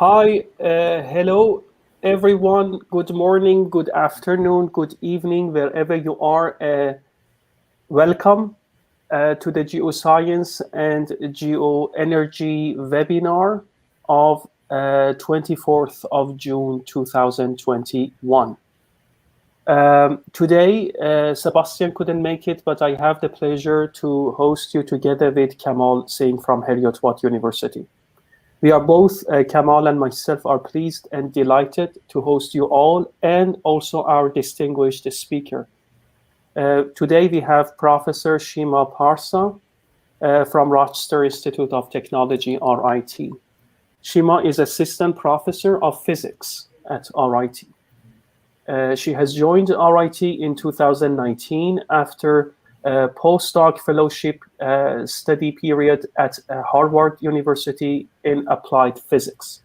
Hi, hello everyone. Good morning, good afternoon, good evening, wherever you are. Welcome to the Geoscience and Geoenergy webinar of 24th of June 2021. Today, Sebastian couldn't make it, but I have the pleasure to host you together with Kamal Singh from Heriot-Watt University. We are both, Kamal and myself, are pleased and delighted to host you all and also our distinguished speaker. Today we have Professor Shima Parsa from Rochester Institute of Technology, RIT. Shima is Assistant Professor of Physics at RIT. She has joined RIT in 2019 after a postdoc fellowship study period at Harvard University in applied physics.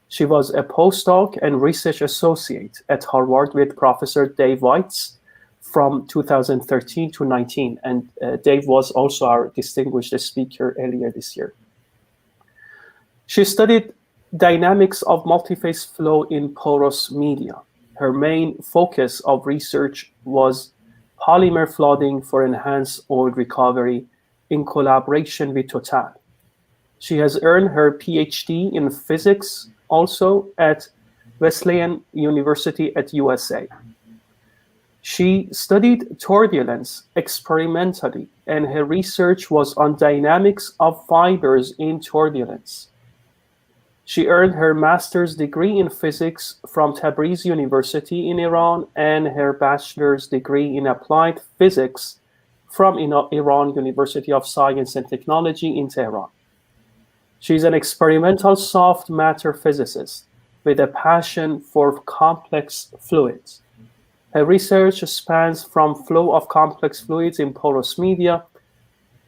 She was a postdoc and research associate at Harvard with Professor Dave Weitz from 2013 to 19, and Dave was also our distinguished speaker earlier this year. She studied dynamics of multiphase flow in porous media. Her main focus of research was polymer flooding for enhanced oil recovery in collaboration with Total. She has earned her PhD in physics also at Wesleyan University at USA. She studied turbulence experimentally, and her research was on dynamics of fibers in turbulence. She earned her master's degree in physics from Tabriz University in Iran and her bachelor's degree in applied physics from Iran University of Science and Technology in Tehran. She's an experimental soft matter physicist with a passion for complex fluids. Her research spans from flow of complex fluids in porous media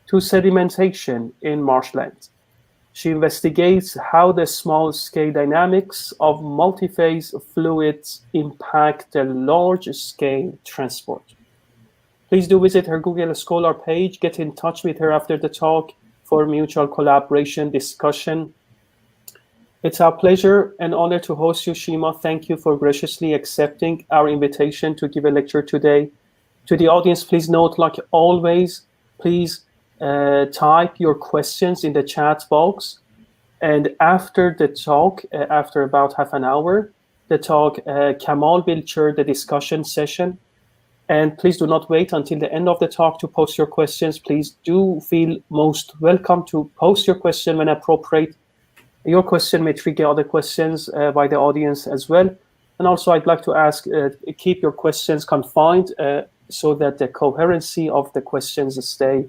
to sedimentation in marshland. She investigates how the small-scale dynamics of multiphase fluids impact the large-scale transport. Please do visit her Google Scholar page. Get in touch with her after the talk for mutual collaboration discussion. It's our pleasure and honor to host you, Shima. Thank you for graciously accepting our invitation to give a lecture today. To the audience, please note, like always, please type your questions in the chat box, and after the talk, after about half an hour, the talk, Kamal will chair the discussion session. And please do not wait until the end of the talk to post your questions. Please do feel most welcome to post your question when appropriate. Your question may trigger other questions by the audience as well. And also, I'd like to ask, keep your questions confined so that the coherency of the questions stay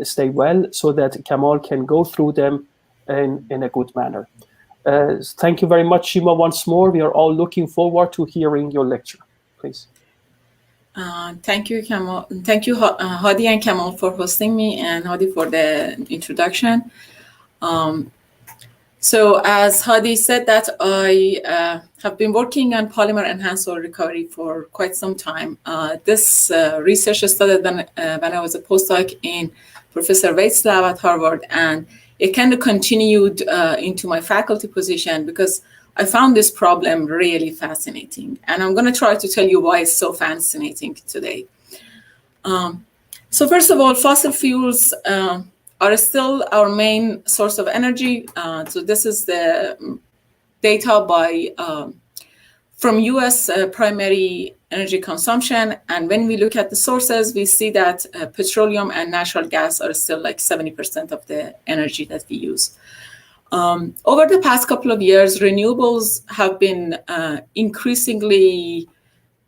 stay well, so that Kamal can go through them in a good manner. Thank you very much, Shima, once more. We are all looking forward to hearing your lecture. Please. Thank you, Kamal. Thank you, Hadi and Kamal, for hosting me, and Hadi for the introduction. So as Hadi said, that I have been working on polymer enhanced oil recovery for quite some time. This research started when I was a postdoc in Professor Weitz's lab at Harvard, and it kind of continued into my faculty position because I found this problem really fascinating. And I'm going to try to tell you why it's so fascinating today. So first of all, fossil fuels are still our main source of energy. So this is the data from US primary energy consumption. And when we look at the sources, we see that petroleum and natural gas are still like 70% of the energy that we use. Over the past couple of years, renewables have been increasingly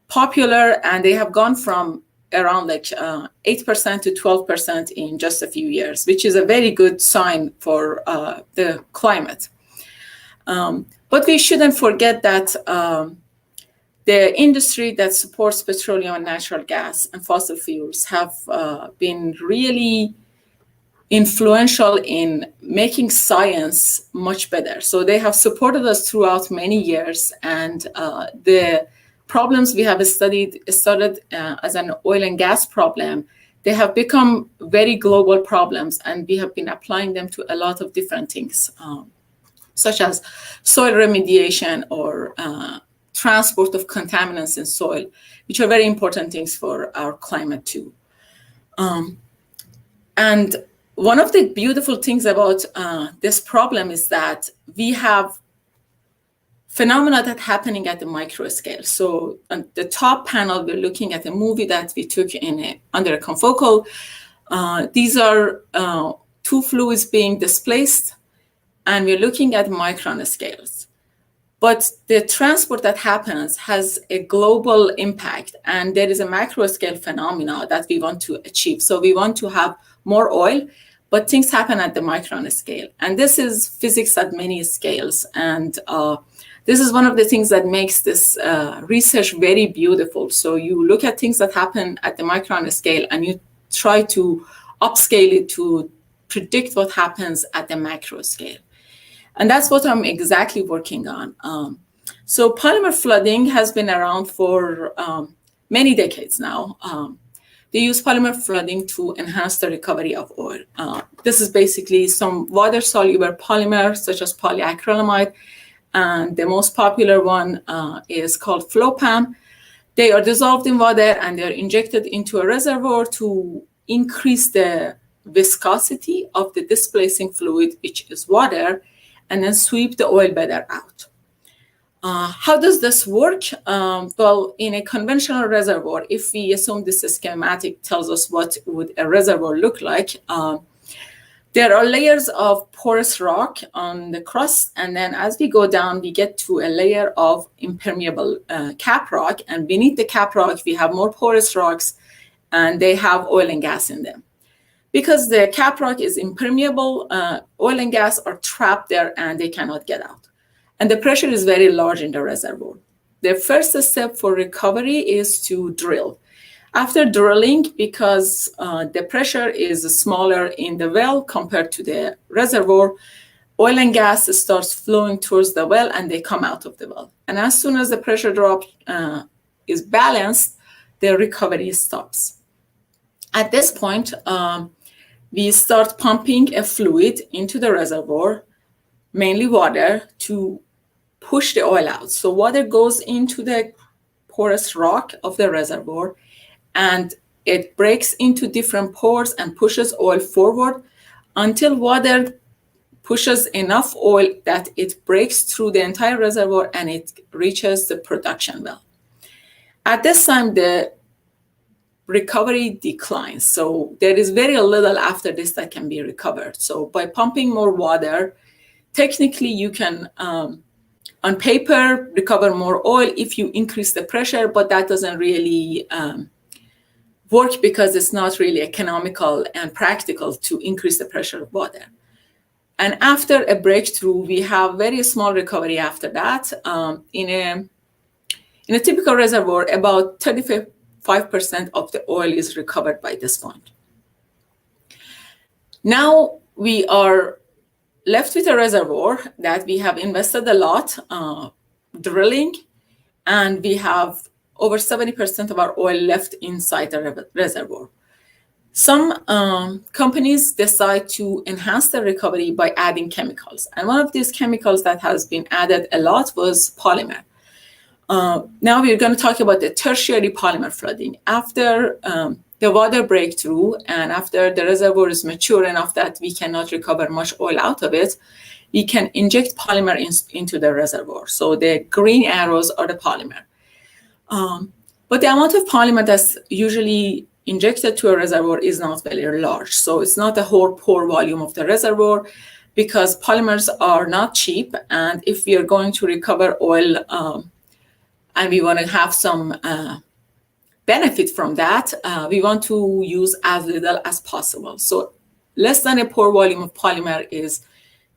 popular, and they have gone from around like 8% to 12% in just a few years, which is a very good sign for the climate. But we shouldn't forget that the industry that supports petroleum and natural gas and fossil fuels have been really influential in making science much better. So they have supported us throughout many years, and the problems we have started as an oil and gas problem, they have become very global problems, and we have been applying them to a lot of different things. such as soil remediation or transport of contaminants in soil, which are very important things for our climate too. And one of the beautiful things about this problem is that we have phenomena that happening at the micro scale. So on the top panel, we're looking at a movie that we took under a confocal. These are two fluids being displaced, and we're looking at micron scales. But the transport that happens has a global impact, and there is a macro scale phenomena that we want to achieve. So we want to have more oil, but things happen at the micron scale. And this is physics at many scales. And this is one of the things that makes this research very beautiful. So you look at things that happen at the micron scale, and you try to upscale it to predict what happens at the macro scale. And that's what I'm exactly working on. So polymer flooding has been around for many decades now. They use polymer flooding to enhance the recovery of oil. This is basically some water-soluble polymer, such as polyacrylamide, and the most popular one is called FlowPAM. They are dissolved in water, and they're injected into a reservoir to increase the viscosity of the displacing fluid, which is water, and then sweep the oil better out. How does this work? Well, in a conventional reservoir, if we assume this schematic tells us what would a reservoir look like, there are layers of porous rock on the crust, and then as we go down, we get to a layer of impermeable cap rock, and beneath the cap rock, we have more porous rocks, and they have oil and gas in them. Because the cap rock is impermeable, oil and gas are trapped there and they cannot get out. And the pressure is very large in the reservoir. The first step for recovery is to drill. After drilling, because the pressure is smaller in the well compared to the reservoir, oil and gas starts flowing towards the well and they come out of the well. And as soon as the pressure drop is balanced, the recovery stops. At this point, we start pumping a fluid into the reservoir, mainly water, to push the oil out. So water goes into the porous rock of the reservoir, and it breaks into different pores and pushes oil forward until water pushes enough oil that it breaks through the entire reservoir and it reaches the production well. At this time, the recovery declines. So there is very little after this that can be recovered. So by pumping more water, technically you can, on paper, recover more oil if you increase the pressure, but that doesn't really work because it's not really economical and practical to increase the pressure of water. And after a breakthrough, we have very small recovery after that. In a typical reservoir, about 35% of the oil is recovered by this point. Now we are left with a reservoir that we have invested a lot drilling, and we have over 70% of our oil left inside the reservoir. Some companies decide to enhance the recovery by adding chemicals. And one of these chemicals that has been added a lot was polymer. Now we're going to talk about the tertiary polymer flooding. After the water breakthrough and after the reservoir is mature enough that we cannot recover much oil out of it, we can inject polymer into the reservoir. So the green arrows are the polymer. But the amount of polymer that's usually injected to a reservoir is not very large. So it's not the whole pore volume of the reservoir, because polymers are not cheap. And if we are going to recover oil and we want to have some benefit from that, we want to use as little as possible. So less than a pore volume of polymer is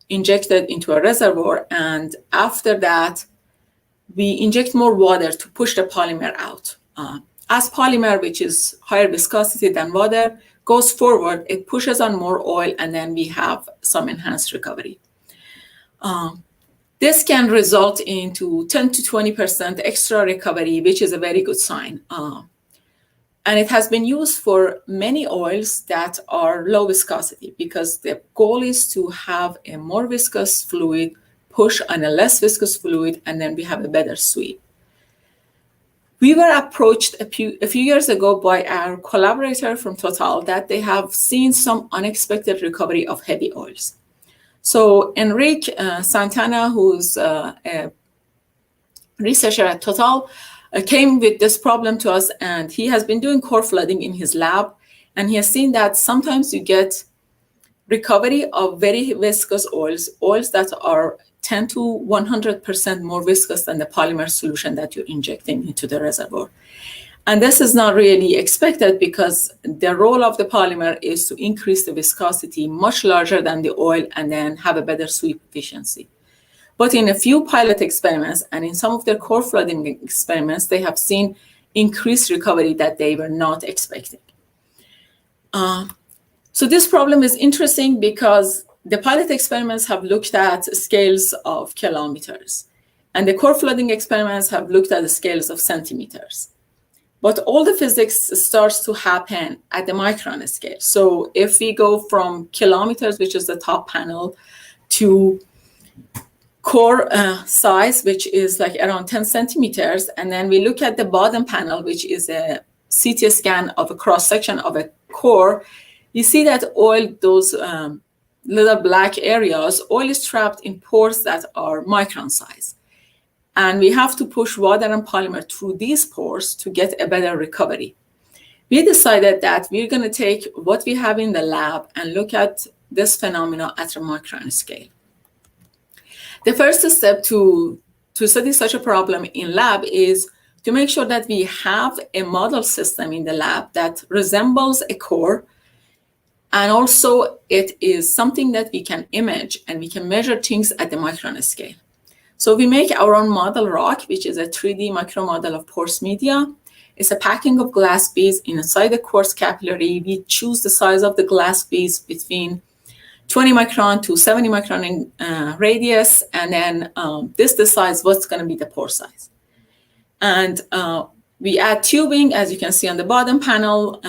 injected into a reservoir, and after that, we inject more water to push the polymer out. As polymer, which is higher viscosity than water, goes forward, it pushes on more oil, and then we have some enhanced recovery. This can result into 10 to 20% extra recovery, which is a very good sign. And it has been used for many oils that are low viscosity, because the goal is to have a more viscous fluid push on a less viscous fluid, and then we have a better sweep. We were approached a few years ago by our collaborator from Total that they have seen some unexpected recovery of heavy oils. So Enrique Santana, who's a researcher at Total, came with this problem to us, and he has been doing core flooding in his lab, and he has seen that sometimes you get recovery of very viscous oils that are 10 to 100% more viscous than the polymer solution that you're injecting into the reservoir. And this is not really expected because the role of the polymer is to increase the viscosity much larger than the oil and then have a better sweep efficiency. But in a few pilot experiments and in some of their core flooding experiments, they have seen increased recovery that they were not expecting. So this problem is interesting because the pilot experiments have looked at scales of kilometers, and the core flooding experiments have looked at the scales of centimeters. But all the physics starts to happen at the micron scale. So if we go from kilometers, which is the top panel, to core size, which is like around 10 centimeters, and then we look at the bottom panel, which is a CT scan of a cross-section of a core, you see that oil, those little black areas, oil is trapped in pores that are micron size. And we have to push water and polymer through these pores to get a better recovery. We decided that we're going to take what we have in the lab and look at this phenomena at a micron scale. The first step to study such a problem in lab is to make sure that we have a model system in the lab that resembles a core, and also it is something that we can image and we can measure things at the micron scale. So we make our own model rock, which is a 3D micro model of porous media. It's a packing of glass beads inside the quartz capillary. We choose the size of the glass beads between 20 micron to 70 micron in radius, and then this decides what's going to be the pore size. And we add tubing, as you can see on the bottom panel.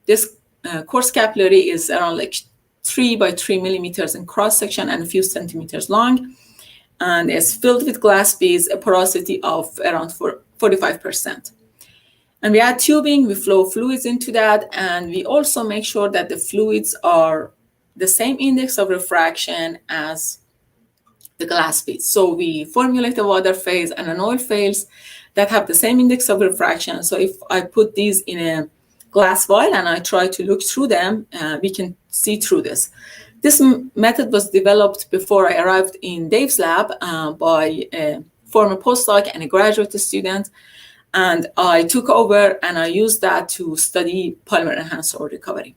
This quartz capillary is around like 3 by 3 millimeters in cross section and a few centimeters long, and it's filled with glass beads, a porosity of around 45%. And we add tubing, we flow fluids into that, and we also make sure that the fluids are the same index of refraction as the glass beads. So we formulate a water phase and an oil phase that have the same index of refraction. So if I put these in a glass vial and I try to look through them, we can see through this. This method was developed before I arrived in Dave's lab by a former postdoc and a graduate student. And I took over and I used that to study polymer enhanced oil recovery.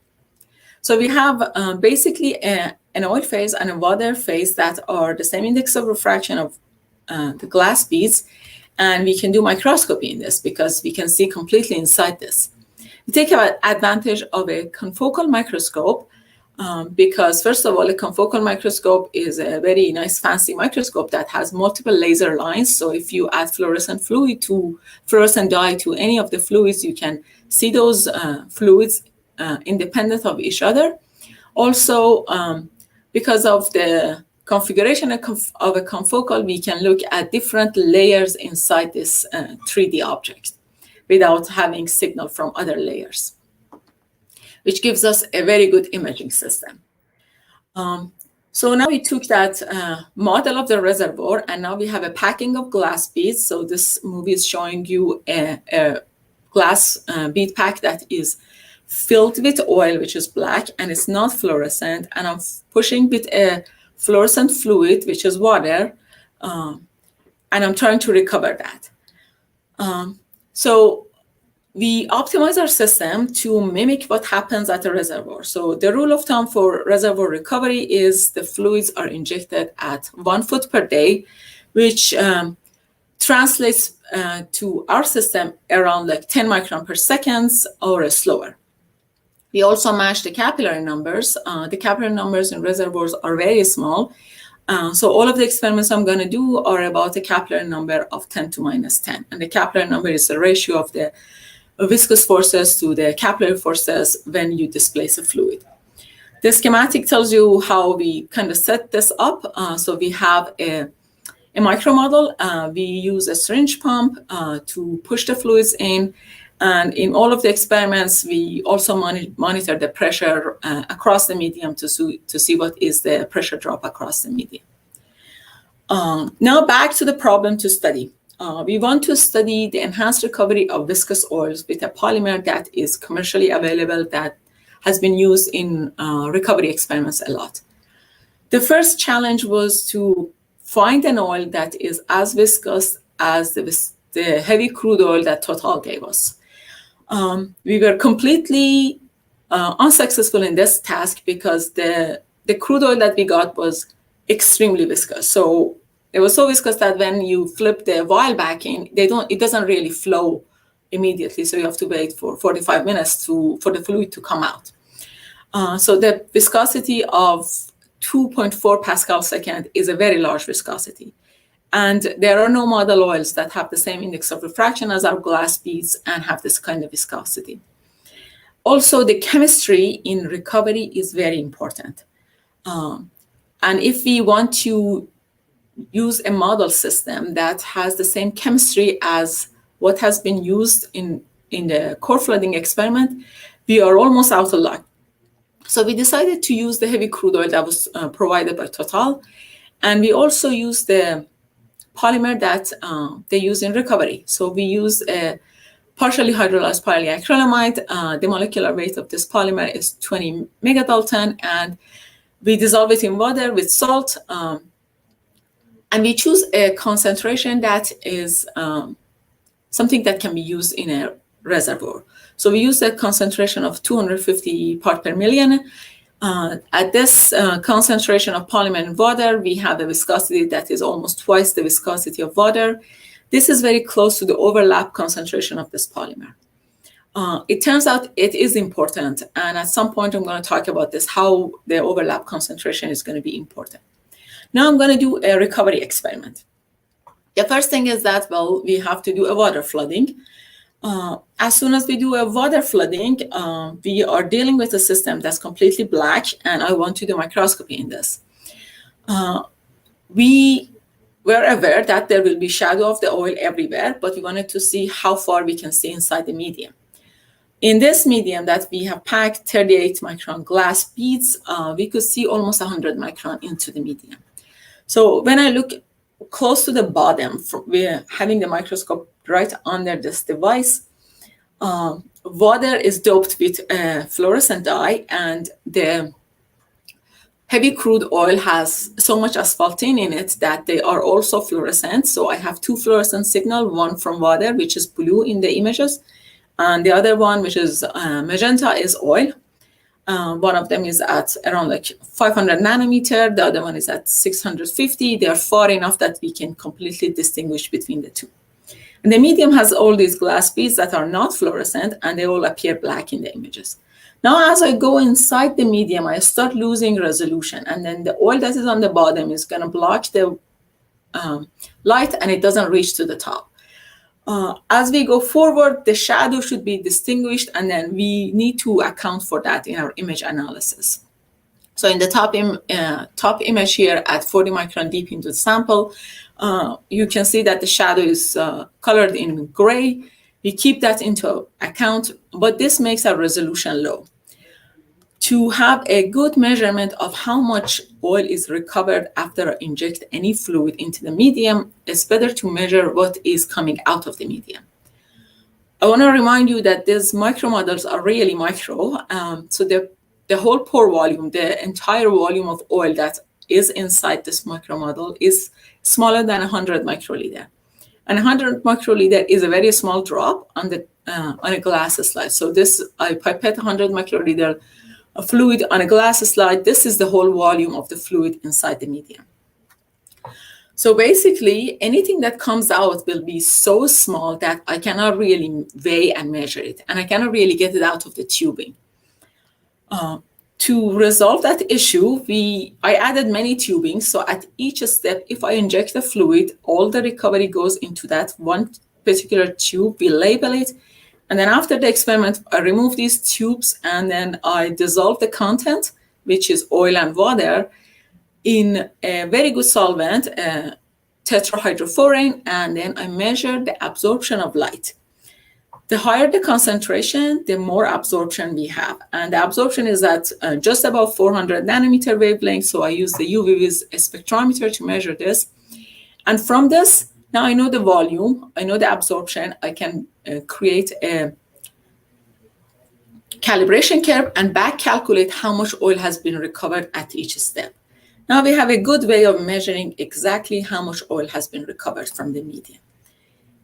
So we have basically an oil phase and a water phase that are the same index of refraction of the glass beads. And we can do microscopy in this because we can see completely inside this. We take advantage of a confocal microscope because, first of all, a confocal microscope is a very nice fancy microscope that has multiple laser lines. So if you add fluorescent dye to any of the fluids, you can see those fluids independent of each other. Also, because of the configuration of a confocal, we can look at different layers inside this 3D object without having signal from other layers, which gives us a very good imaging system. So now we took that model of the reservoir, and now we have a packing of glass beads. So this movie is showing you a glass bead pack that is filled with oil, which is black, and it's not fluorescent. And I'm pushing with a fluorescent fluid, which is water, and I'm trying to recover that. So we optimize our system to mimic what happens at the reservoir. So the rule of thumb for reservoir recovery is the fluids are injected at 1 foot per day, which translates to our system around like 10 micron per second or slower. We also match the capillary numbers. The capillary numbers in reservoirs are very small. So all of the experiments I'm going to do are about a capillary number of 10 to minus 10. And the capillary number is the ratio of the viscous forces to the capillary forces when you displace a fluid. The schematic tells you how we kind of set this up. So we have a a micromodel. We use a syringe pump to push the fluids in. And in all of the experiments, we also monitor the pressure across the medium to see what is the pressure drop across the medium. Now back to the problem to study. We want to study the enhanced recovery of viscous oils with a polymer that is commercially available, that has been used in recovery experiments a lot. The first challenge was to find an oil that is as viscous as the heavy crude oil that Total gave us. We were completely unsuccessful in this task because the crude oil that we got was extremely viscous. So it was so viscous that when you flip the vial back in, it doesn't really flow immediately. So you have to wait for 45 minutes for the fluid to come out. So the viscosity of 2.4 pascal second is a very large viscosity. And there are no model oils that have the same index of refraction as our glass beads and have this kind of viscosity. Also, the chemistry in recovery is very important. And if we want to use a model system that has the same chemistry as what has been used in the core flooding experiment, we are almost out of luck. So we decided to use the heavy crude oil that was provided by Total. And we also used the polymer that they use in recovery. So we use a partially hydrolyzed polyacrylamide. The molecular weight of this polymer is 20 megadalton, and we dissolve it in water with salt. And we choose a concentration that is something that can be used in a reservoir. So we use a concentration of 250 part per million. At this concentration of polymer in water, we have a viscosity that is almost twice the viscosity of water. This is very close to the overlap concentration of this polymer. It turns out it is important, and at some point I'm going to talk about this, how the overlap concentration is going to be important. Now I'm going to do a recovery experiment. The first thing is that, well, we have to do a water flooding. As soon as we do a water flooding, we are dealing with a system that's completely black, and I want to do microscopy in this. We were aware that there will be shadow of the oil everywhere, but we wanted to see how far we can see inside the medium. In this medium that we have packed 38 micron glass beads, we could see almost 100 micron into the medium. So when I look close to the bottom, we're having the microscope right under this device, water is doped with fluorescent dye, and the heavy crude oil has so much asphaltene in it that they are also fluorescent. So I have two fluorescent signals, one from water, which is blue in the images, and the other one, which is magenta, is oil. One of them is at around like 500 nanometer. The other one is at 650. They are far enough that we can completely distinguish between the two. And the medium has all these glass beads that are not fluorescent, and they all appear black in the images. Now, as I go inside the medium, I start losing resolution, and then the oil that is on the bottom is going to block the light, and it doesn't reach to the top. As we go forward, the shadow should be distinguished, and then we need to account for that in our image analysis. So in the top image here at 40 micron deep into the sample, you can see that the shadow is colored in gray. We keep that into account, but this makes our resolution low. To have a good measurement of how much oil is recovered after I inject any fluid into the medium, it's better to measure what is coming out of the medium. I want to remind you that these micromodels are really micro. So the whole pore volume, the entire volume of oil that is inside this micromodel is smaller than 100 microliter. And 100 microliter is a very small drop on a glass slide. So I pipette 100 microliter of fluid on a glass slide. This is the whole volume of the fluid inside the medium. So basically, anything that comes out will be so small that I cannot really weigh and measure it, and I cannot really get it out of the tubing. To resolve that issue, I added many tubings. So at each step, if I inject the fluid, all the recovery goes into that one particular tube. We label it. And then after the experiment, I remove these tubes, and then I dissolve the content, which is oil and water, in a very good solvent, tetrahydroforeane, and then I measure the absorption of light. The higher the concentration, the more absorption we have. And the absorption is at just above 400 nanometer wavelength. So I use the UV-Vis spectrometer to measure this. And from this, now I know the volume, I know the absorption. I can create a calibration curve and back calculate how much oil has been recovered at each step. Now we have a good way of measuring exactly how much oil has been recovered from the medium.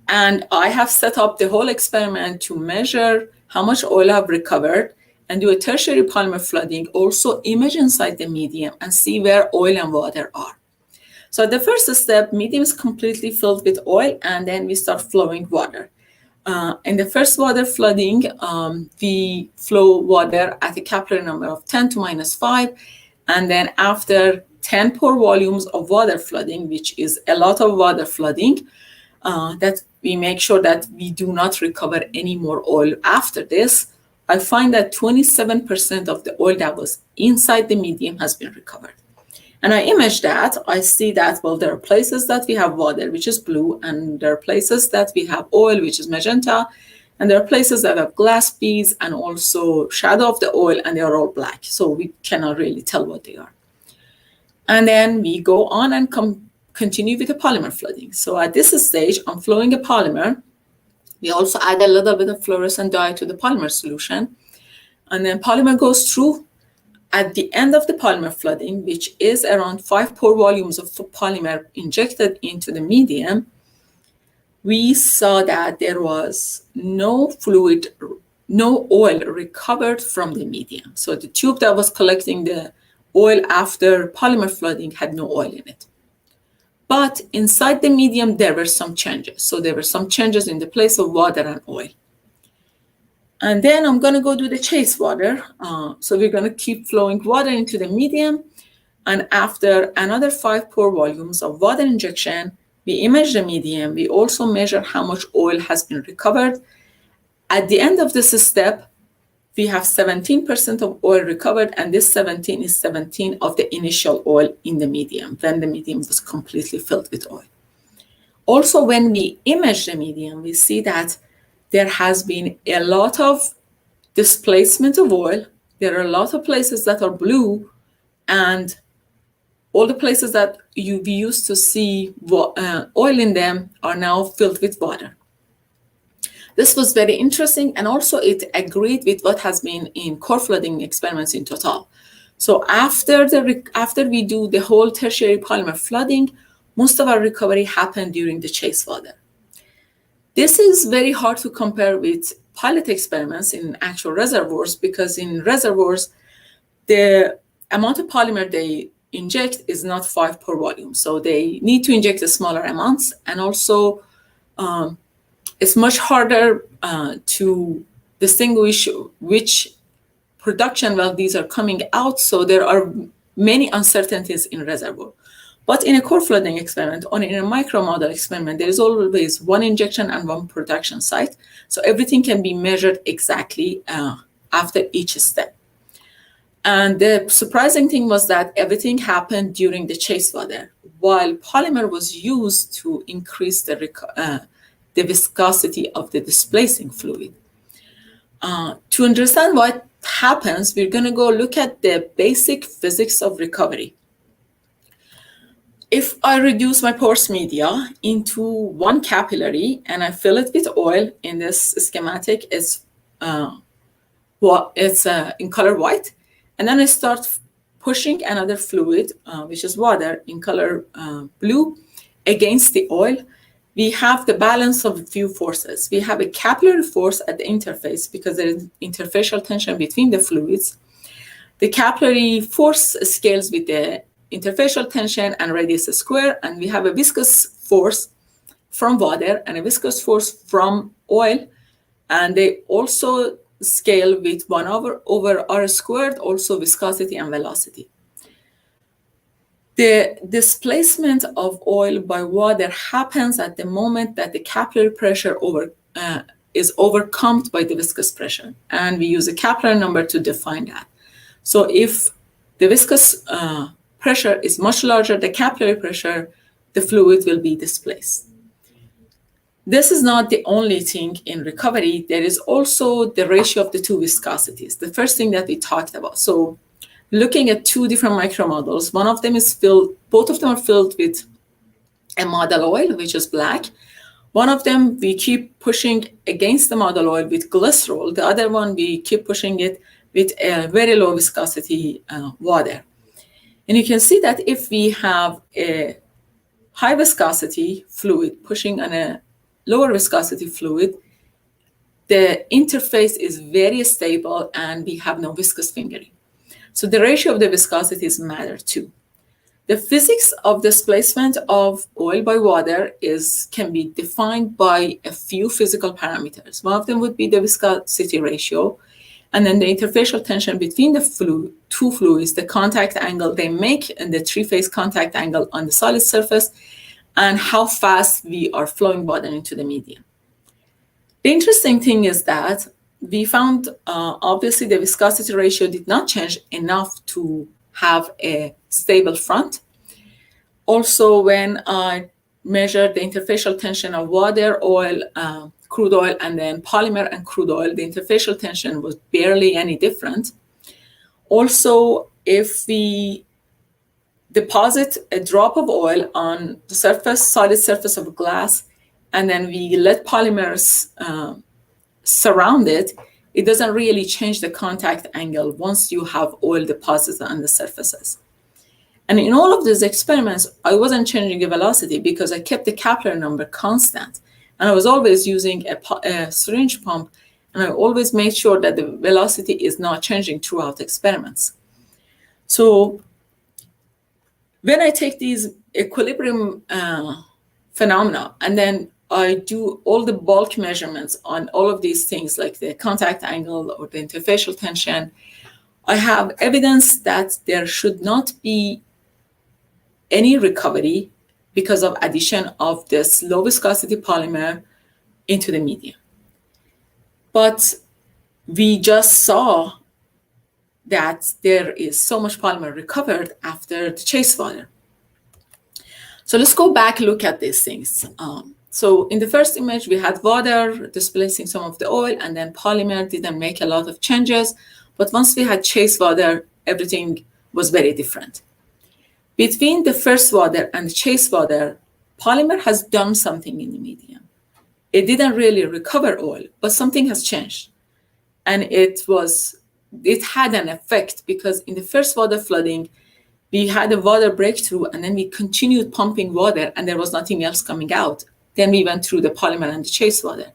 And I have set up the whole experiment to measure how much oil I've recovered and do a tertiary polymer flooding, also image inside the medium and see where oil and water are. So the first step, medium is completely filled with oil, and then we start flowing water. In the first water flooding, we flow water at a capillary number of 10 to minus 5. And then after 10 pore volumes of water flooding, which is a lot of water flooding, that we make sure that we do not recover any more oil after this, I find that 27% of the oil that was inside the medium has been recovered. And I image that, I see that, well, there are places that we have water, which is blue, and there are places that we have oil, which is magenta, and there are places that have glass beads and also shadow of the oil, and they are all black. So we cannot really tell what they are. And then we go on and continue with the polymer flooding. So at this stage, I'm flowing a polymer. We also add a little bit of fluorescent dye to the polymer solution. And then polymer goes through. At the end of the polymer flooding, which is around 5 pore volumes of polymer injected into the medium, we saw that there was no fluid, no oil recovered from the medium. So the tube that was collecting the oil after polymer flooding had no oil in it. But inside the medium, there were some changes. So there were some changes in the place of water and oil. And then I'm going to go do the chase water. So we're going to keep flowing water into the medium. And after another 5 pore volumes of water injection, we image the medium. We also measure how much oil has been recovered. At the end of this step, we have 17% of oil recovered, and this 17 is 17 of the initial oil in the medium, when the medium was completely filled with oil. Also, when we image the medium, we see that there has been a lot of displacement of oil. There are a lot of places that are blue, and all the places that we used to see oil in them are now filled with water. This was very interesting, and also it agreed with what has been in core flooding experiments in Total. So after we do the whole tertiary polymer flooding, most of our recovery happened during the chase water. This is very hard to compare with pilot experiments in actual reservoirs, because in reservoirs, the amount of polymer they inject is not 5 pore volume. So they need to inject smaller amounts, and also it's much harder to distinguish which production well these are coming out. So there are many uncertainties in reservoir. But in a core flooding experiment, or in a micro model experiment, there is always one injection and one production site. So everything can be measured exactly after each step. And the surprising thing was that everything happened during the chase water, while polymer was used to increase the viscosity of the displacing fluid. To understand what happens, we're going to go look at the basic physics of recovery. If I reduce my porous media into one capillary and I fill it with oil, in this schematic, it's in color white, and then I start pushing another fluid, which is water, in color blue, against the oil, we have the balance of a few forces. We have a capillary force at the interface because there is interfacial tension between the fluids. The capillary force scales with the interfacial tension and radius square, and we have a viscous force from water and a viscous force from oil, and they also scale with 1 over r squared, also viscosity and velocity. The displacement of oil by water happens at the moment that the capillary pressure is overcome by the viscous pressure, and we use a capillary number to define that. So if the viscous pressure is much larger, the capillary pressure the fluid will be displaced. This is not the only thing in recovery. There is also the ratio of the two viscosities, the first thing that we talked about. So looking at two different micromodels, one of them is filled, both of them are filled with a model oil, which is black. One of them, we keep pushing against the model oil with glycerol. The other one, we keep pushing it with a very low viscosity water. And you can see that if we have a high viscosity fluid pushing on a lower viscosity fluid, the interface is very stable and we have no viscous fingering. So the ratio of the viscosities matter too. The physics of displacement of oil by water can be defined by a few physical parameters. One of them would be the viscosity ratio, and then the interfacial tension between the two fluids, the contact angle they make, and the three-phase contact angle on the solid surface, and how fast we are flowing water into the medium. The interesting thing is that we found, obviously, the viscosity ratio did not change enough to have a stable front. Also, when I measured the interfacial tension of water, oil, crude oil, and then polymer and crude oil, the interfacial tension was barely any different. Also, if we deposit a drop of oil on the solid surface of glass, and then we let polymers surround it, it doesn't really change the contact angle once you have oil deposited on the surfaces. And in all of these experiments, I wasn't changing the velocity because I kept the Kepler number constant. And I was always using a syringe pump, and I always made sure that the velocity is not changing throughout experiments. So when I take these equilibrium phenomena and then I do all the bulk measurements on all of these things, like the contact angle or the interfacial tension, I have evidence that there should not be any recovery because of addition of this low viscosity polymer into the medium. But we just saw that there is so much polymer recovered after the chase water. So let's go back and look at these things. So in the first image, we had water displacing some of the oil, and then polymer didn't make a lot of changes. But once we had chase water, everything was very different. Between the first water and the chase water, polymer has done something in the medium. It didn't really recover oil, but something has changed. And it had an effect because in the first water flooding, we had a water breakthrough, and then we continued pumping water, and there was nothing else coming out. Then we went through the polymer and the chase water.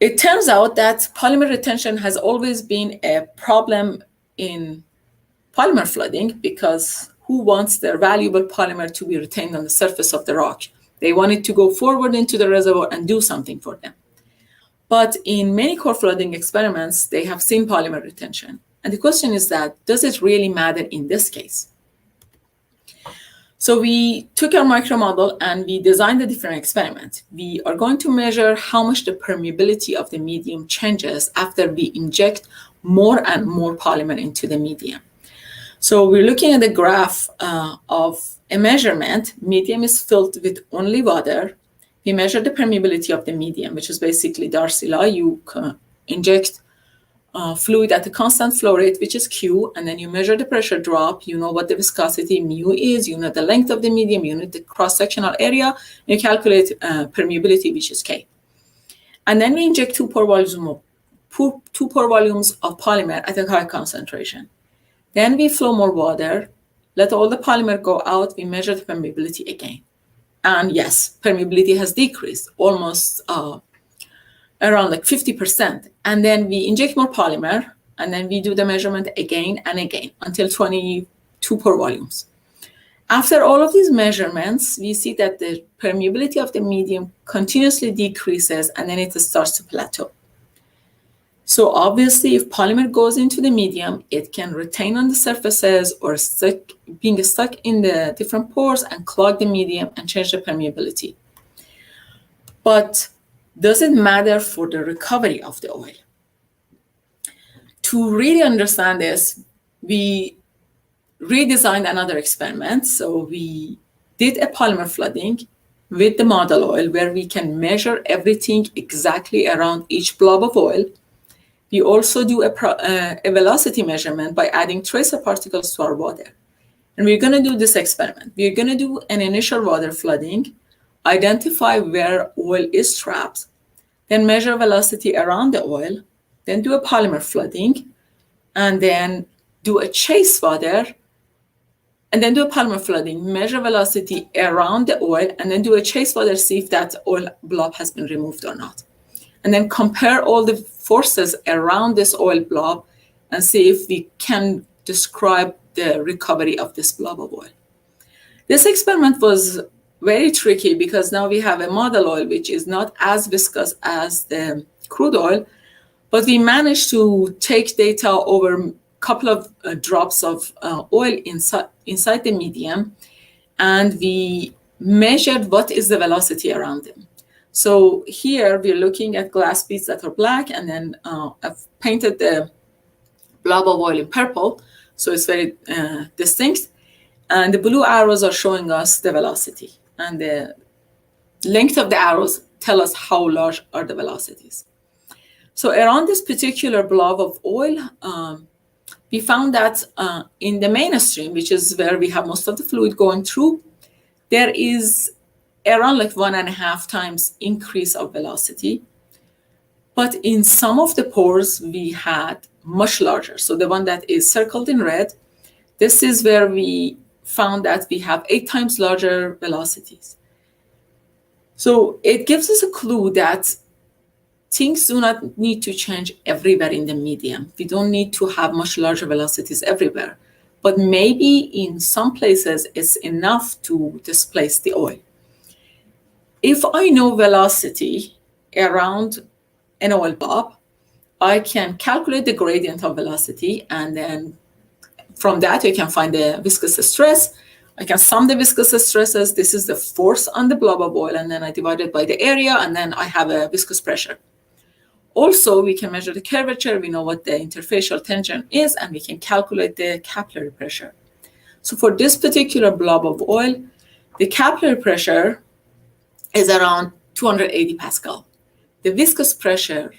It turns out that polymer retention has always been a problem in polymer flooding because who wants their valuable polymer to be retained on the surface of the rock? They want it to go forward into the reservoir and do something for them. But in many core flooding experiments, they have seen polymer retention. And the question is that, does it really matter in this case? So we took our micromodel and we designed a different experiment. We are going to measure how much the permeability of the medium changes after we inject more and more polymer into the medium. So we're looking at the graph of a measurement. Medium is filled with only water. We measure the permeability of the medium, which is basically Darcy law. You inject fluid at a constant flow rate, which is Q, and then you measure the pressure drop. You know what the viscosity mu is, you know the length of the medium, you know the cross-sectional area, and you calculate permeability, which is K. And then we inject two pore volumes of polymer at a high concentration. Then we flow more water, let all the polymer go out, we measure the permeability again. And yes, permeability has decreased almost around like 50%. And then we inject more polymer, and then we do the measurement again and again until 22 pore volumes. After all of these measurements, we see that the permeability of the medium continuously decreases, and then it starts to plateau. So obviously, if polymer goes into the medium, it can retain on the surfaces or being stuck in the different pores and clog the medium and change the permeability. But does it matter for the recovery of the oil? To really understand this, we redesigned another experiment. So we did a polymer flooding with the model oil where we can measure everything exactly around each blob of oil. We also do a velocity measurement by adding tracer particles to our water. And we're going to do this experiment. We're going to do an initial water flooding, identify where oil is trapped, then measure velocity around the oil, then do a polymer flooding, and then do a chase water, and then do a polymer flooding, measure velocity around the oil, and then do a chase water, see if that oil blob has been removed or not. And then compare all the forces around this oil blob and see if we can describe the recovery of this blob of oil. This experiment was very tricky because now we have a model oil which is not as viscous as the crude oil, but we managed to take data over a couple of drops of oil inside the medium, and we measured what is the velocity around them. So here we're looking at glass beads that are black, and then I've painted the blob of oil in purple, so it's very distinct. And the blue arrows are showing us the velocity, and the length of the arrows tell us how large are the velocities. So around this particular blob of oil, we found that in the mainstream, which is where we have most of the fluid going through, there is around like 1.5 times increase of velocity. But in some of the pores, we had much larger. So the one that is circled in red, this is where we found that we have 8 times larger velocities. So it gives us a clue that things do not need to change everywhere in the medium. We don't need to have much larger velocities everywhere. But maybe in some places, it's enough to displace the oil. If I know velocity around an oil blob, I can calculate the gradient of velocity, and then from that, I can find the viscous stress. I can sum the viscous stresses. This is the force on the blob of oil, and then I divide it by the area, and then I have a viscous pressure. Also, we can measure the curvature. We know what the interfacial tension is, and we can calculate the capillary pressure. So for this particular blob of oil, the capillary pressure is around 280 Pascal. The viscous pressure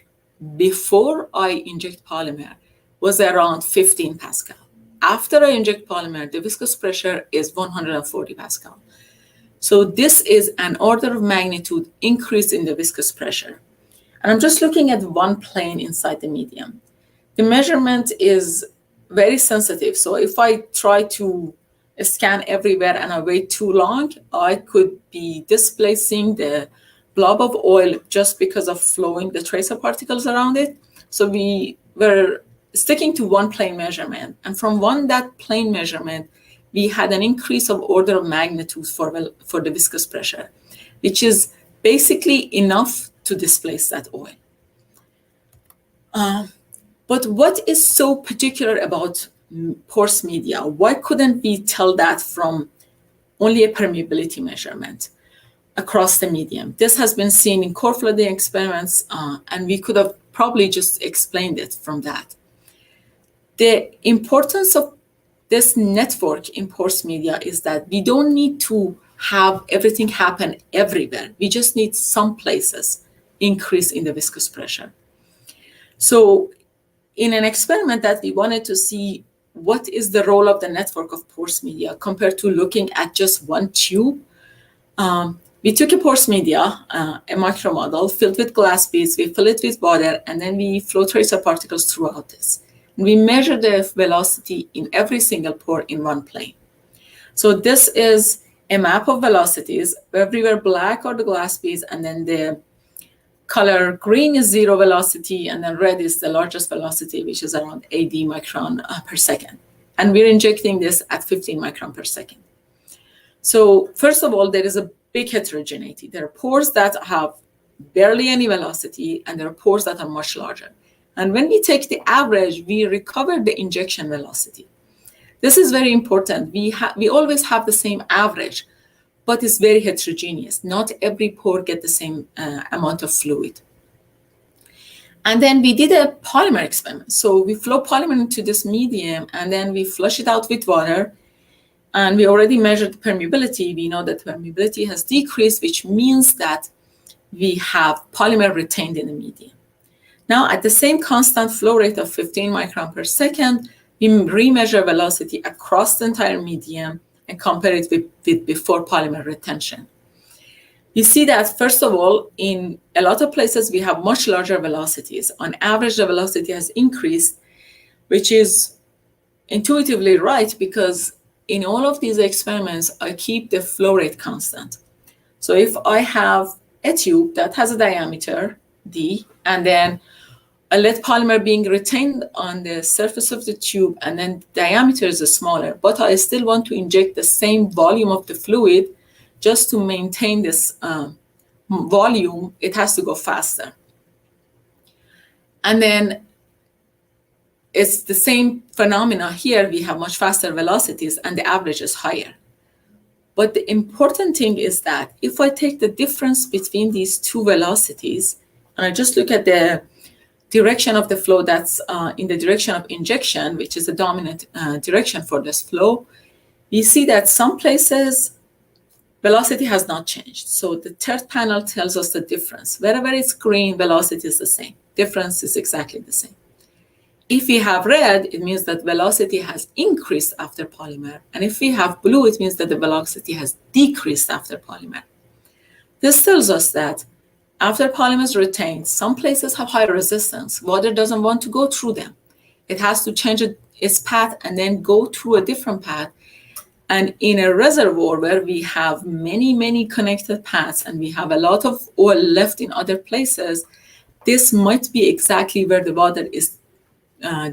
before I inject polymer was around 15 Pascal. After I inject polymer, the viscous pressure is 140 Pascal. So this is an order of magnitude increase in the viscous pressure. And I'm just looking at one plane inside the medium. The measurement is very sensitive. So if I try to scan everywhere and I wait too long, I could be displacing the blob of oil just because of flowing the tracer particles around it. So we were sticking to one plane measurement. And from that plane measurement, we had an increase of order of magnitude for the viscous pressure, which is basically enough to displace that oil. But what is so particular about porous media? Why couldn't we tell that from only a permeability measurement across the medium? This has been seen in core flooding experiments, and we could have probably just explained it from that. The importance of this network in porous media is that we don't need to have everything happen everywhere. We just need some places increase in the viscous pressure. So in an experiment that we wanted to see what is the role of the network of porous media compared to looking at just one tube, we took a porous media, a micro model filled with glass beads, we fill it with water, and then we flow tracer particles throughout this. And we measure the velocity in every single pore in one plane. So this is a map of velocities. Everywhere black are the glass beads, and then the color green is 0 velocity, and then red is the largest velocity, which is around 80 micron per second. And we're injecting this at 15 micron per second. So first of all, there is a big heterogeneity. There are pores that have barely any velocity, and there are pores that are much larger. And when we take the average, we recover the injection velocity. This is very important. We always have the same average, but it's very heterogeneous. Not every pore gets the same amount of fluid. And then we did a polymer experiment. So we flow polymer into this medium, and then we flush it out with water. And we already measured permeability. We know that permeability has decreased, which means that we have polymer retained in the medium. Now, at the same constant flow rate of 15 micron per second, we remeasure velocity across the entire medium and compare it with before polymer retention. You see that, first of all, in a lot of places, we have much larger velocities. On average, the velocity has increased, which is intuitively right because in all of these experiments, I keep the flow rate constant. So if I have a tube that has a diameter, D, and then I let polymer being retained on the surface of the tube, and then diameter is smaller, but I still want to inject the same volume of the fluid just to maintain this volume, it has to go faster. And then it's the same phenomena here. We have much faster velocities and the average is higher. But the important thing is that if I take the difference between these two velocities, and I just look at the direction of the flow that's in the direction of injection, which is the dominant direction for this flow, you see that some places velocity has not changed. So the third panel tells us the difference. Wherever it's green, velocity is the same. Difference is exactly the same. If we have red, it means that velocity has increased after polymer. And if we have blue, it means that the velocity has decreased after polymer. This tells us that after polymer is retained, some places have high resistance. Water doesn't want to go through them. It has to change its path and then go through a different path. And in a reservoir where we have many, many connected paths and we have a lot of oil left in other places, this might be exactly where the water is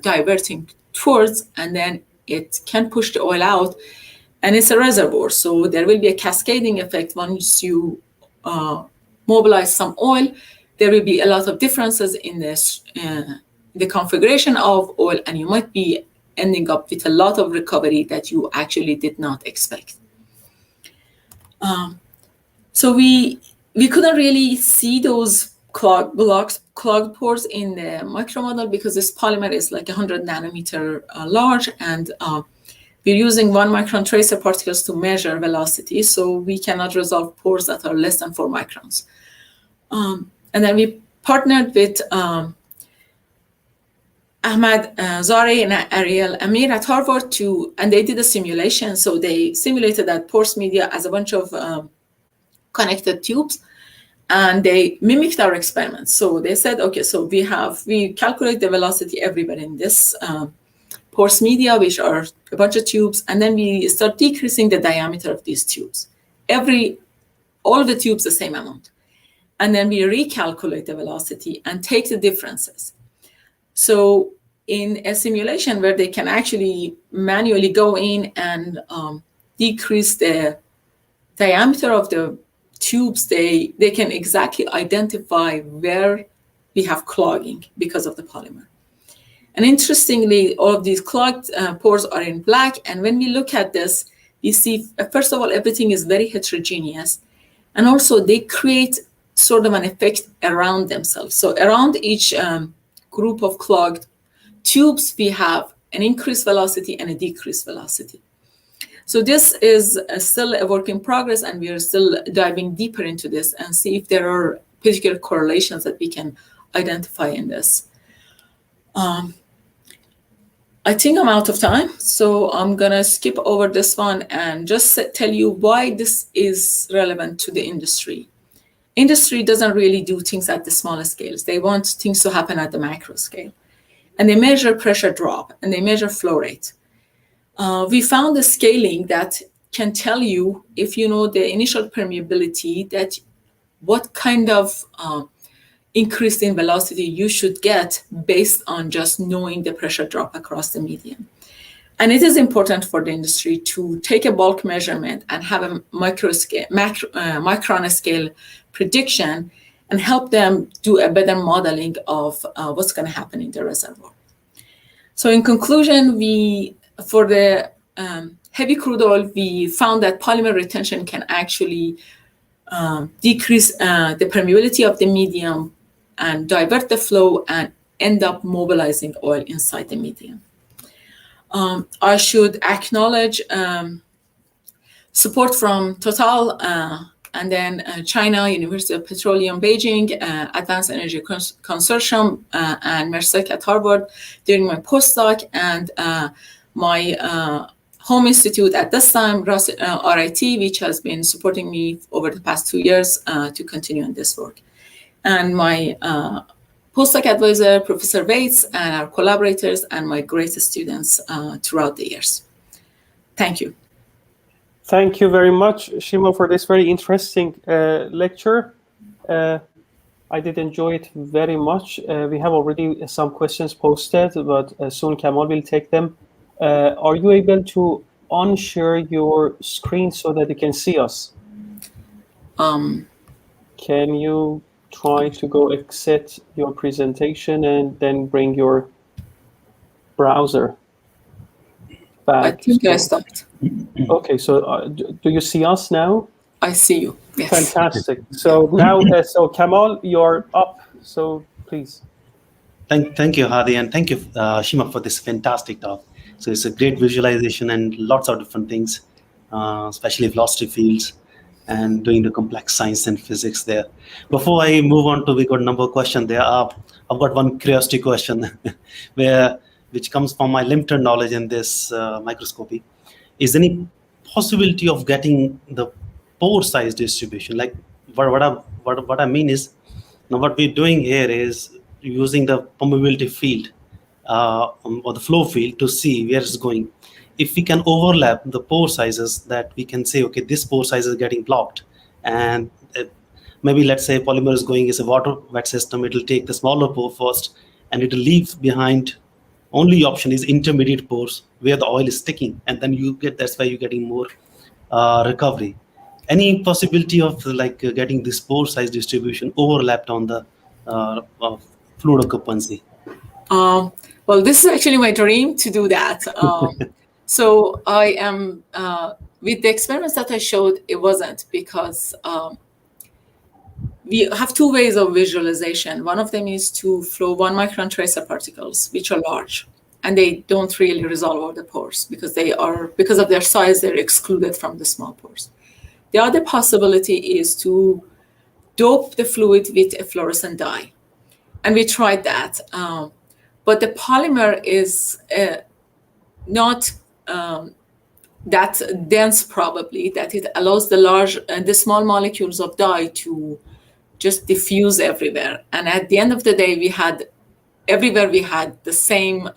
diverting towards, and then it can push the oil out, and it's a reservoir. So there will be a cascading effect. Once you mobilize some oil, there will be a lot of differences in this, the configuration of oil, and you might be ending up with a lot of recovery that you actually did not expect. So we couldn't really see those clogged pores in the micro model because this polymer is like 100 nanometer large, and we're using 1 micron tracer particles to measure velocity, so we cannot resolve pores that are less than 4 microns. And then we partnered with Ahmad Zareh and Ariel Amir at Harvard and they did a simulation. So they simulated that porous media as a bunch of connected tubes, and they mimicked our experiments. So they said, okay, so we calculate the velocity everywhere in this porous media, which are a bunch of tubes, and then we start decreasing the diameter of these tubes. All of the tubes the same amount. And then we recalculate the velocity and take the differences. So in a simulation where they can actually manually go in and decrease the diameter of the tubes, they can exactly identify where we have clogging because of the polymer. And interestingly, all of these clogged pores are in black. And when we look at this, you see, first of all, everything is very heterogeneous. And also they create sort of an effect around themselves. So around each group of clogged tubes, we have an increased velocity and a decreased velocity. So this is still a work in progress, and we are still diving deeper into this and see if there are particular correlations that we can identify in this. I think I'm out of time, so I'm gonna skip over this one and just tell you why this is relevant to the industry. Industry doesn't really do things at the smaller scales. They want things to happen at the macro scale. And they measure pressure drop and they measure flow rate. We found a scaling that can tell you, if you know the initial permeability, that what kind of increase in velocity you should get based on just knowing the pressure drop across the medium. And it is important for the industry to take a bulk measurement and have a micron scale prediction and help them do a better modeling of what's going to happen in the reservoir. So in conclusion, for the heavy crude oil, we found that polymer retention can actually decrease the permeability of the medium and divert the flow and end up mobilizing oil inside the medium. I should acknowledge support from Total, and then China, University of Petroleum Beijing, Advanced Energy Consortium, and Mercek at Harvard during my postdoc, and my home institute at this time, RIT, which has been supporting me over the past 2 years to continue on this work. And my postdoc advisor, Professor Bates, and our collaborators, and my great students throughout the years. Thank you. Thank you very much, Shima, for this very interesting lecture. I did enjoy it very much. We have already some questions posted, but soon Kamal will take them. Are you able to unshare your screen so that you can see us? Can you try to go exit your presentation and then bring your browser back? I think I stopped. Okay, so do you see us now? I see you. Yes. Fantastic. So now, so Kamal, you're up. So please. Thank you, Hadi, and thank you, Shima, for this fantastic talk. So it's a great visualization and lots of different things, especially velocity fields and doing the complex science and physics there. Before I move on to, we got a number of questions there. I've got one curiosity question which comes from my limited knowledge in this microscopy. Is there any possibility of getting the pore size distribution? Like what I mean is, now what we're doing here is using the permeability field or the flow field to see where it's going. If we can overlap the pore sizes, that we can say, okay, this pore size is getting blocked, and maybe let's say polymer is going as a water wet system, it will take the smaller pore first, and it will leave behind. Only option is intermediate pores where the oil is sticking, and then you get, that's why you're getting more recovery. Any possibility of like getting this pore size distribution overlapped on the fluid occupancy? Well, this is actually my dream to do that. So I am, with the experiments that I showed, it wasn't, because we have two ways of visualization. One of them is to flow 1 micron tracer particles, which are large, and they don't really resolve over the pores because because of their size, they're excluded from the small pores. The other possibility is to dope the fluid with a fluorescent dye. And we tried that. But the polymer is not that dense, probably, that it allows the small molecules of dye to just diffuse everywhere. And at the end of the day, everywhere we had the same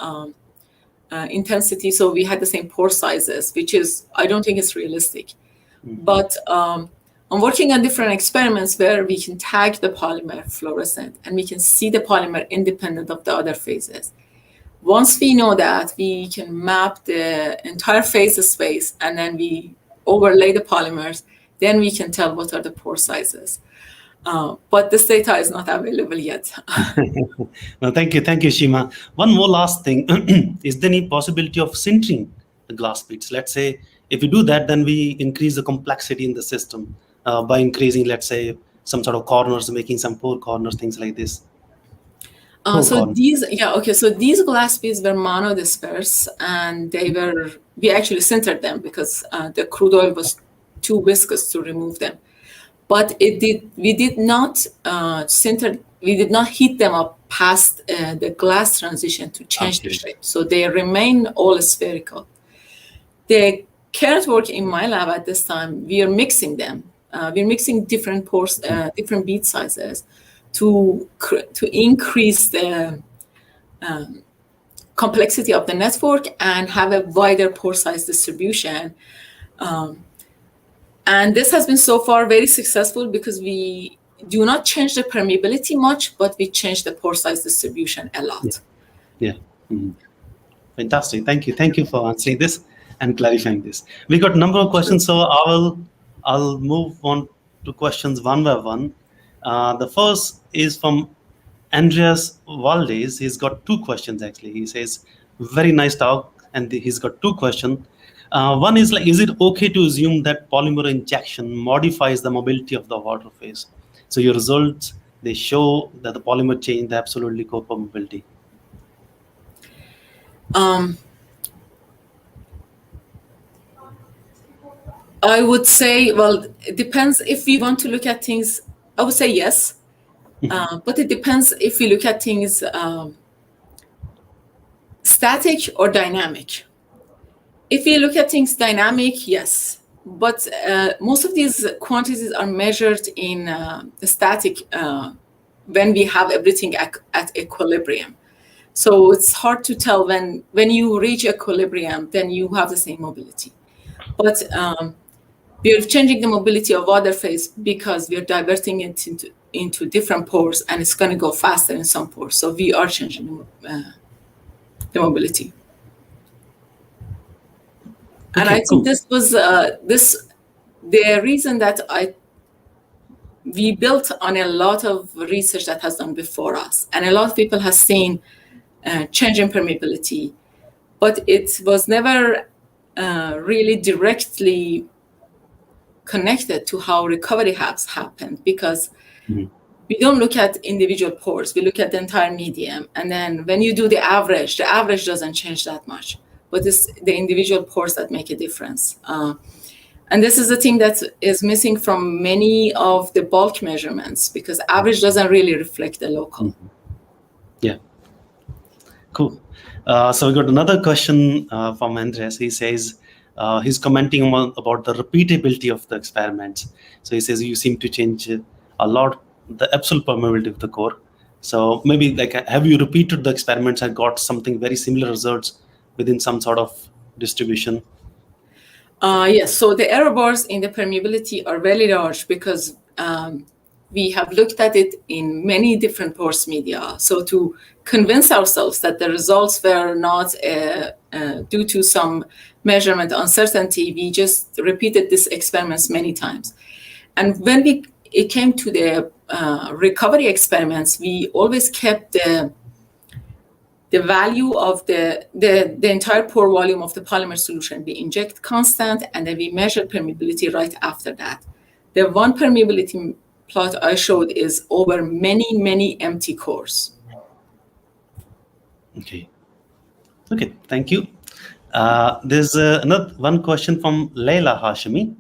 intensity, so we had the same pore sizes, which is, I don't think it's realistic. Mm-hmm. But I'm working on different experiments where we can tag the polymer fluorescent, and we can see the polymer independent of the other phases. Once we know that, we can map the entire phase space, and then we overlay the polymers. Then we can tell what are the pore sizes. But this data is not available yet. No, thank you, Shima. One more last thing. Is there any possibility of sintering the glass beads? Let's say if we do that, then we increase the complexity in the system by increasing, let's say, some sort of corners, making some pore corners, things like this. So these glass beads were monodisperse, and we actually sintered them because the crude oil was too viscous to remove them. But we did not sinter, we did not heat them up past the glass transition to change the shape. So they remain all spherical. The current work in my lab at this time, we are mixing them. We're mixing different pores, different bead sizes, to increase the complexity of the network and have a wider pore size distribution. And this has been so far very successful because we do not change the permeability much, but we change the pore size distribution a lot. Yeah. Mm-hmm. Fantastic. Thank you for answering this and clarifying this. We got a number of questions, so I'll move on to questions one by one. The first is from Andreas Valdez. He's got two questions, actually. He says, very nice talk, and he's got two questions. One is like, is it okay to assume that polymer injection modifies the mobility of the water phase? So your results, they show that the polymer changed the absolutely co-permeability. I would say, well, it depends if we want to look at things. I would say yes, but it depends if we look at things static or dynamic. If we look at things dynamic, yes, but most of these quantities are measured in the static when we have everything at equilibrium. So it's hard to tell when you reach equilibrium, then you have the same mobility. But we are changing the mobility of water phase because we are diverting it into different pores, and it's going to go faster in some pores. So we are changing the mobility. And Okay, I think cool. this was the reason that we built on a lot of research that has done before us, and a lot of people have seen change in permeability, but it was never really directly connected to how recovery has happened, because we don't look at individual pores, we look at the entire medium, and then when you do the average doesn't change that much, but it's the individual pores that make a difference. And this is the thing that is missing from many of the bulk measurements, because average doesn't really reflect the local. Yeah, cool. So we got another question from Andres. He says, he's commenting about the repeatability of the experiments. So he says, you seem to change a lot the absolute permeability of the core. So maybe like, have you repeated the experiments and got something very similar results within some sort of distribution? Yes, so the error bars in the permeability are very large because we have looked at it in many different porous media. So to convince ourselves that the results were not due to some measurement uncertainty, we just repeated these experiments many times. And when it came to the recovery experiments, we always kept the value of the entire pore volume of the polymer solution. We inject constant, and then we measure permeability right after that. The one permeability plot I showed is over many empty cores. Okay, thank you. There's another one question from Leila Hashimi,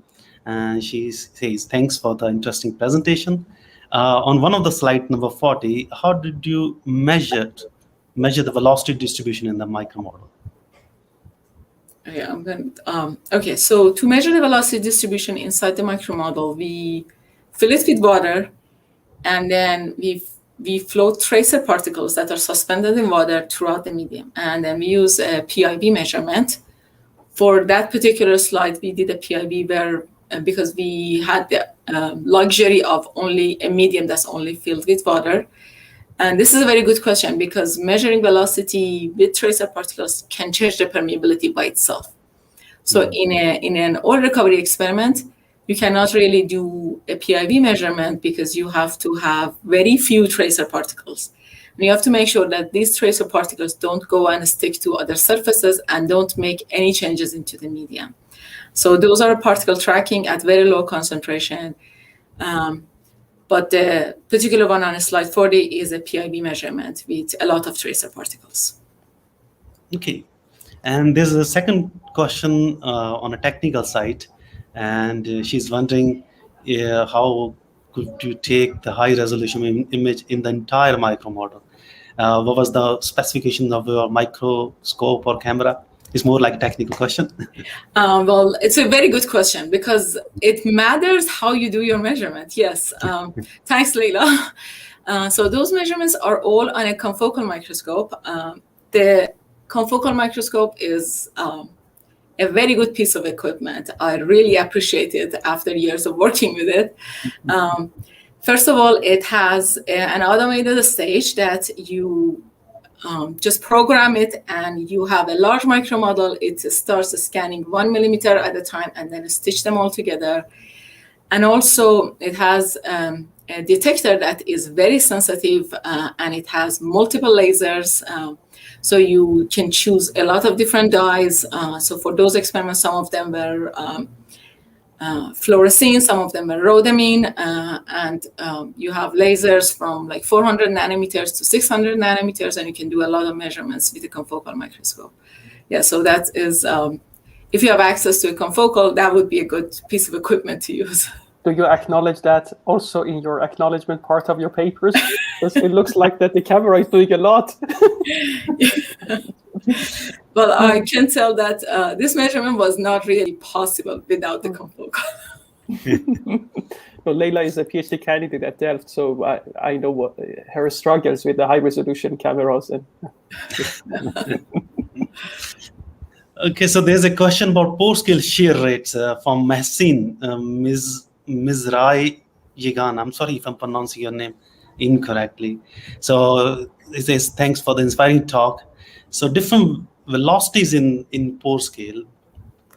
and she says, thanks for the interesting presentation. On one of the slide number 40, how did you measure the velocity distribution in the micromodel? Yeah, I'm going okay, so to measure the velocity distribution inside the micromodel, we fill it with water, and then we float tracer particles that are suspended in water throughout the medium. And then we use a PIV measurement. For that particular slide, we did a PIV where, because we had the luxury of only a medium that's only filled with water. And this is a very good question, because measuring velocity with tracer particles can change the permeability by itself. So in an oil recovery experiment, you cannot really do a PIV measurement because you have to have very few tracer particles. And you have to make sure that these tracer particles don't go and stick to other surfaces and don't make any changes into the medium. So those are particle tracking at very low concentration. But the particular one on slide 40 is a PIV measurement with a lot of tracer particles. Okay. And there's a second question on a technical side, and she's wondering how could you take the high resolution image in the entire micromodel? What was the specification of your microscope or camera? It's more like a technical question. Well, it's a very good question, because it matters how you do your measurement. Yes, thanks, Leila. So those measurements are all on a confocal microscope. The confocal microscope is a very good piece of equipment. I really appreciate it after years of working with it. First of all, it has an automated stage that you just program it, and you have a large micromodel. It starts scanning 1 millimeter at a time and then stitch them all together. And also it has a detector that is very sensitive, and it has multiple lasers. So you can choose a lot of different dyes. So for those experiments, some of them were fluorescein, some of them were rhodamine, and you have lasers from like 400 nanometers to 600 nanometers, and you can do a lot of measurements with a confocal microscope. Yeah, so that is if you have access to a confocal, that would be a good piece of equipment to use. Do you acknowledge that also in your acknowledgement part of your papers? Because it looks like that the camera is doing a lot. Well, I can tell that this measurement was not really possible without the confocal. Well, Leila is a PhD candidate at Delft, so I know what her struggles with the high-resolution cameras. And Okay, so there's a question about pore-scale shear rates from Mahsin, Ms. Rai Yigan. I'm sorry if I'm pronouncing your name incorrectly. So it says, thanks for the inspiring talk. So different velocities in pore scale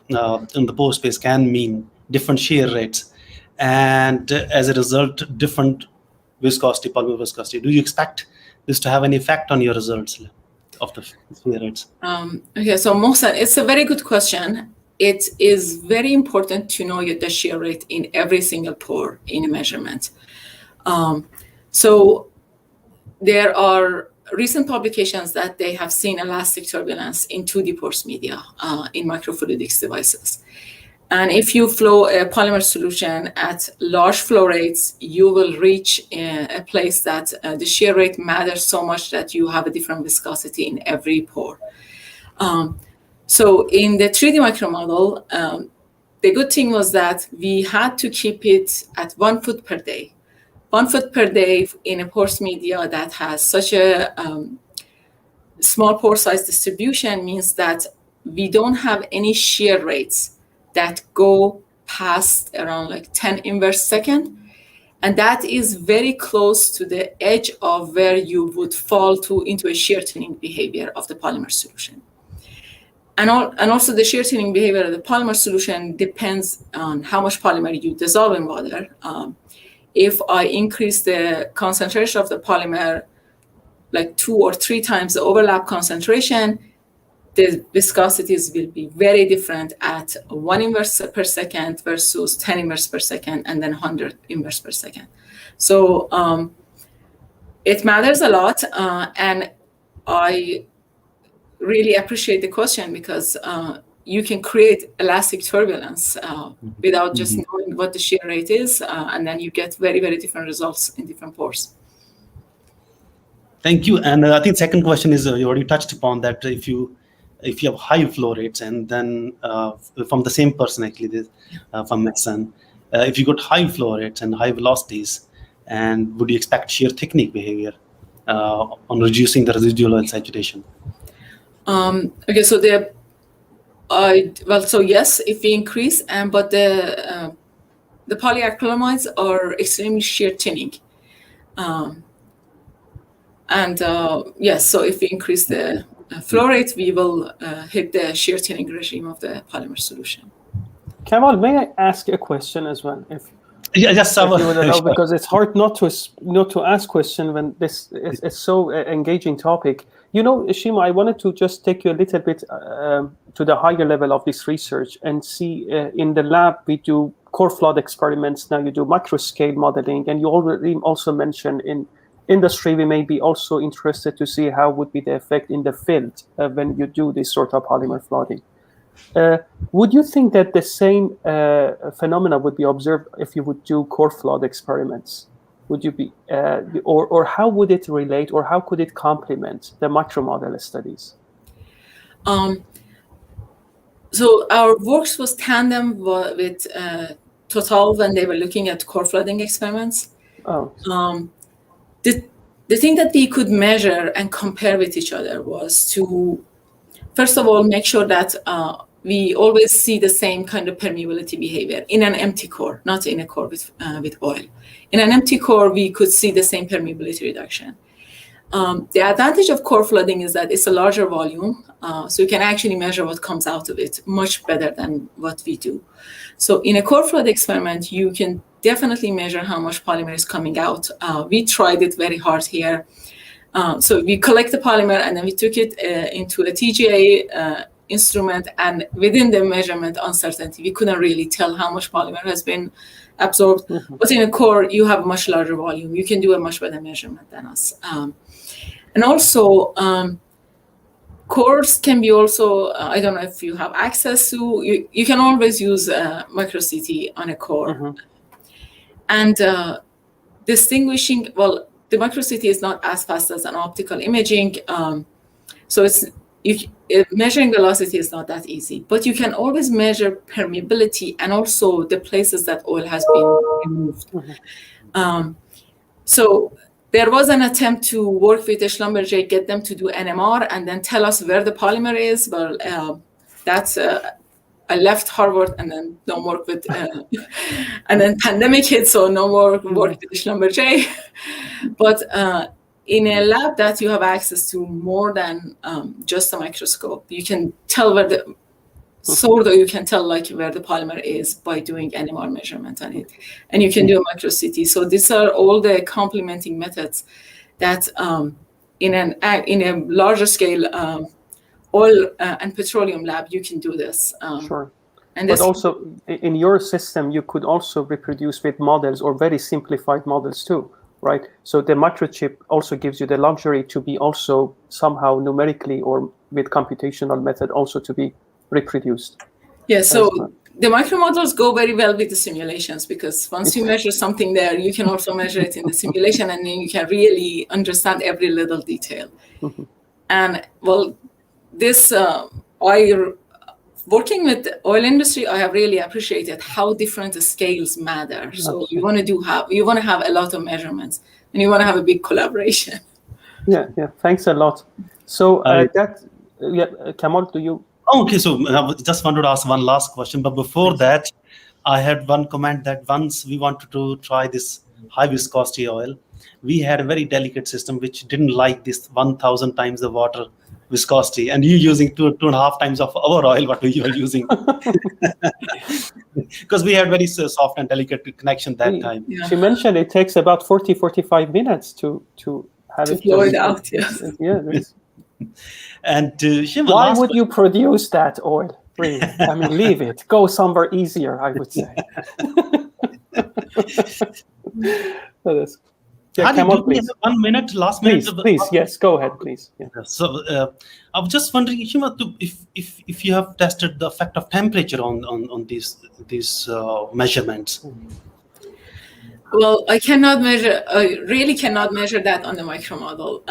in the pore space can mean different shear rates, and as a result, different viscosity, polymer viscosity. Do you expect this to have any effect on your results of the shear rates? Okay, so Mohsen, it's a very good question. It is very important to know the shear rate in every single pore in a measurement. So there are recent publications that they have seen elastic turbulence in 2D porous media in microfluidics devices. And if you flow a polymer solution at large flow rates, you will reach a place that the shear rate matters so much that you have a different viscosity in every pore. So in the 3D micro model, the good thing was that we had to keep it at 1 foot per day. 1 foot per day in a porous media that has such a small pore size distribution means that we don't have any shear rates that go past around like 10 inverse second. And that is very close to the edge of where you would fall into a shear tuning behavior of the polymer solution. And also the shear tuning behavior of the polymer solution depends on how much polymer you dissolve in water. If I increase the concentration of the polymer like 2 or 3 times the overlap concentration, the viscosities will be very different at 1 inverse per second versus 10 inverse per second and then 100 inverse per second. So it matters a lot, and I really appreciate the question because you can create elastic turbulence without just knowing what the shear rate is, and then you get very, very different results in different pores. Thank you. And I think second question is you already touched upon that if you have high flow rates, and then from the same person actually, from Maxon, if you got high flow rates and high velocities, and would you expect shear thickening behavior on reducing the residual oil saturation? Okay, so so yes, if we increase, but the polyacrylamides are extremely shear thinning. Yes, so if we increase the flow rate, we will hit the shear thinning regime of the polymer solution. Kamal, may I ask a question as well? Yes, because it's hard not to ask question when this is so engaging topic. You know, Shima, I wanted to just take you a little bit to the higher level of this research and see in the lab we do core flood experiments. Now you do microscale modeling, and you already also mentioned in industry we may be also interested to see how would be the effect in the field when you do this sort of polymer flooding. Would you think that the same phenomena would be observed if you would do core flood experiments? Would you be, or how would it relate, or how could it complement the micromodel studies? So our works was tandem with Total when they were looking at core flooding experiments. Oh. The thing that we could measure and compare with each other was to, first of all, make sure that we always see the same kind of permeability behavior in an empty core, not in a core with oil. In an empty core, we could see the same permeability reduction. The advantage of core flooding is that it's a larger volume, so you can actually measure what comes out of it much better than what we do. So in a core flood experiment, you can definitely measure how much polymer is coming out. We tried it very hard here. So we collect the polymer and then we took it into a TGA instrument, and within the measurement uncertainty, we couldn't really tell how much polymer has been absorbed. But in a core, you have a much larger volume. You can do a much better measurement than us. And also, cores can be also, I don't know if you have access to, you can always use micro CT on a core. Mm-hmm. And distinguishing, well, the micro CT is not as fast as an optical imaging. So measuring velocity is not that easy, but you can always measure permeability and also the places that oil has been removed. Mm-hmm. So there was an attempt to work with Schlumberger, get them to do NMR and then tell us where the polymer is. Well, that's I left Harvard and then don't work with, and then pandemic hit, so no more work with Schlumberger. But in a lab that you have access to more than just a microscope, you can tell where the sort of, you can tell like where the polymer is by doing NMR measurement on it, and you can do a micro CT. So these are all the complementing methods that in a larger scale oil and petroleum lab you can do this. Sure. And but also in your system you could also reproduce with models or very simplified models too, right? So the microchip also gives you the luxury to be also somehow numerically or with computational method also to be reproduced. Yeah, so the micro models go very well with the simulations, because once you measure something there, you can also measure it in the simulation, and then you can really understand every little detail. Mm-hmm. And well, this working with the oil industry, I have really appreciated how different the scales matter. So you want to have a lot of measurements, and you want to have a big collaboration. Yeah. Thanks a lot. So Kamal, do you? Oh, okay, so I just wanted to ask one last question, but before that, I had one comment that once we wanted to try this high viscosity oil, we had a very delicate system which didn't like this 1,000 times the water viscosity, and you using 2.5 times of our oil what we were using, because we had very soft and delicate connection that time. Yeah. She mentioned it takes about 40-45 minutes to have to flow it out. Yes. Yeah. And Shima, why would you produce that oil? Really? I mean, leave it. Go somewhere easier, I would say. Kamal, please. 1 minute, last minute. Please, yes, go ahead, please. Yeah. So I was just wondering, Shima, if you have tested the effect of temperature on these measurements. Well, I really cannot measure that on the micro model.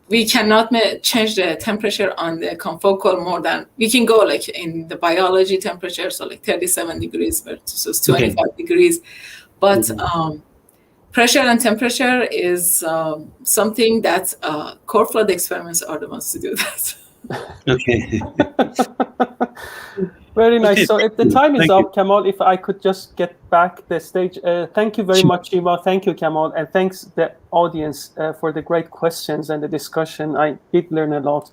We cannot change the temperature on the confocal more than, we can go like in the biology temperature, so like 37 degrees versus 25 degrees. But pressure and temperature is something that core flood experiments are the ones to do that. Okay. Very nice. So if the time is up, Kamal, if I could just get back the stage. Thank you very much, Shima. Thank you, Kamal. And thanks the audience for the great questions and the discussion. I did learn a lot.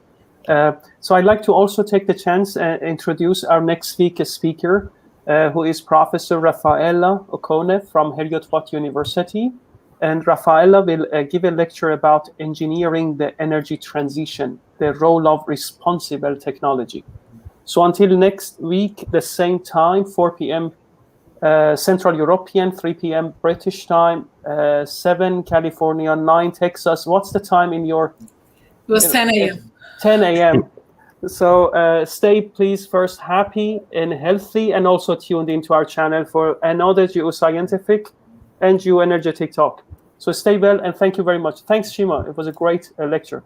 So I'd like to also take the chance and introduce our next speaker, who is Professor Rafaela Okone from Heriot-Watt University. And Rafaela will give a lecture about engineering the energy transition, the role of responsible technology. So until next week, the same time, 4 p.m. Central European, 3 p.m. British time, 7 California, 9 Texas. What's the time in your? It was 10 a.m. 10 a.m. So stay, please, first happy and healthy, and also tuned into our channel for another geoscientific and geoenergetic talk. So stay well, and thank you very much. Thanks, Shima. It was a great lecture.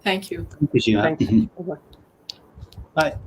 Thank you. Thank you, Shima. Thank you. Bye-bye. Bye.